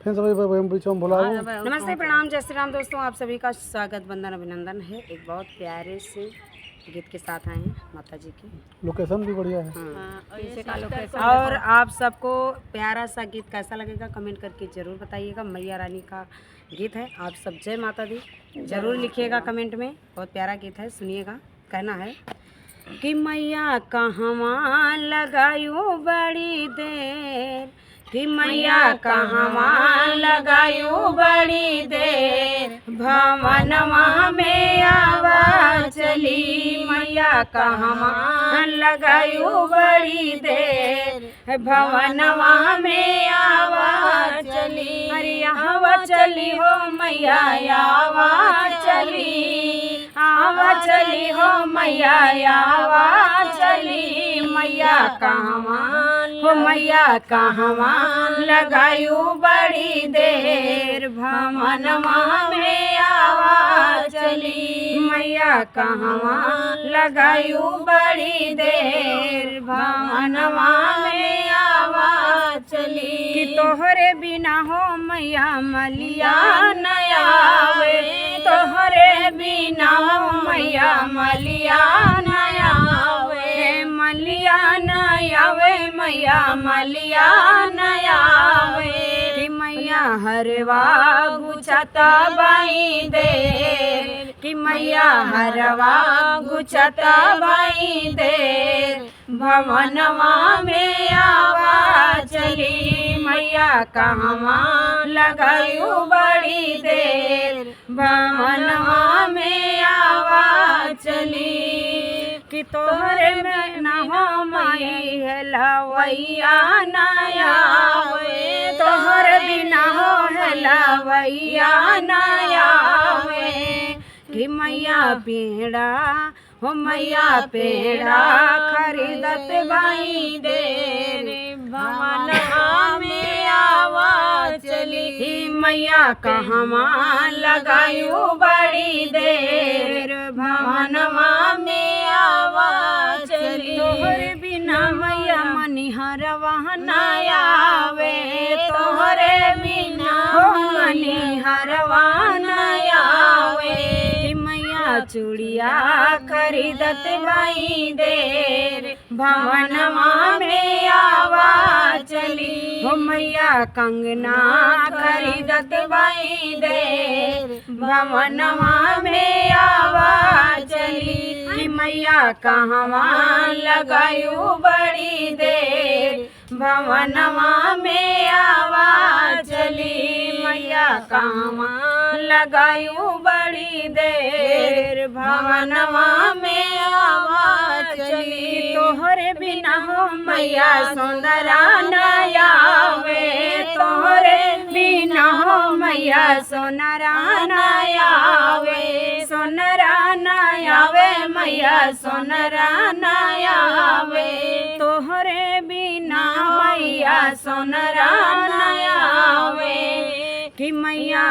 फिर सभी बीच में बोला नमस्ते, प्रणाम, जय श्री राम दोस्तों। आप सभी का स्वागत, वंदन, अभिनंदन है। एक बहुत प्यारे से गीत के साथ आए हैं माता जी की। लोकेशन भी बढ़िया है। और आप सबको प्यारा सा गीत कैसा लगेगा कमेंट करके ज़रूर बताइएगा। मैया रानी का गीत है। आप सब जय माता दी ज़रूर लिखिएगा कमेंट में। बहुत प्यारा गीत है, सुनिएगा। कहना है कि मैया कहवा लगायो बड़ी देर, कि मैया कहवा लगायो बड़ी देर, भवनवा में आवा चली। मैया कहवा लगायो बड़ी देर, भवनवा में आवा चली। अरे आवा चली हो मैया, आवा चली, आवा चली हो मैया, आवा चली। मैया कहवा हो मैया कहवा लगायो बड़ी देर, भवनवा में आवा चली। मैया कहवा लगायो बड़ी देर, भवनवा में आवा चली। कि तोहरे बिना हो मैया मलिया नया वे, तोहरे बिना हो मैया मलिया नया वे, मलिया नया वे मैया मलिया नया वे। कि मैया हरवा गुचता बाई देर, कि मैया हरवा गुचता बाई देर, भवनवा में आवा चली। मैया कहवा लगायो बड़ी देर, भवनवा में आवा चली। कि तोहरे में न हो माई है लवैया नया वे, तोहर बिना हो है लवैया नया वे। कि मैया पेड़ा हो मैया पेड़ा खरीदत बाई देर, भवनवा में आवा चली। मैया कहवा लगायो बड़ी देर, भवनवा में आवा चली। तोहरे बिना मैया मनिहरवा नया वे, तोहरे बिना हो मनिहरवा नया वे। मैया चूड़िया खरीदत बाई देर, भवनवा में आवा चली। हो मैया कंगना खरीदत बाई देर, भवनवा में आवा चली। कि मैया कहवा लगायो बड़ी देर, भवनवा में आवा चली। मैया कहवा लगायो बड़ी देर, भवनवा में आवा चली। तोहरे बिना हो मैया सोनरा नया वे, तोहरे बिना हो मैया सोनरा नया वे, सोनरा नया वे मैया सोनरा नया वे। तोहरे बिना मैया सोनरा नया वे। कि मैया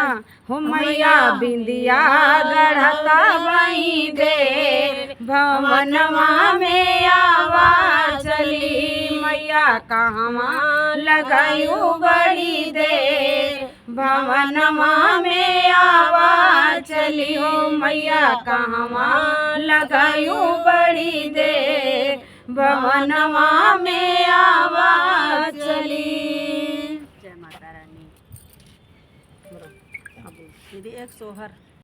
हो मैया बिंदिया गढ़ता बाई देर, भवनवा में आवा चली। मैया कहवा लगायो बड़ी देर, भवनवा में आवा चली। हो मैया कहवा लगायो बड़ी देर, भवनवा में आवा चली। जय माता रानी। दीदी एक सोहर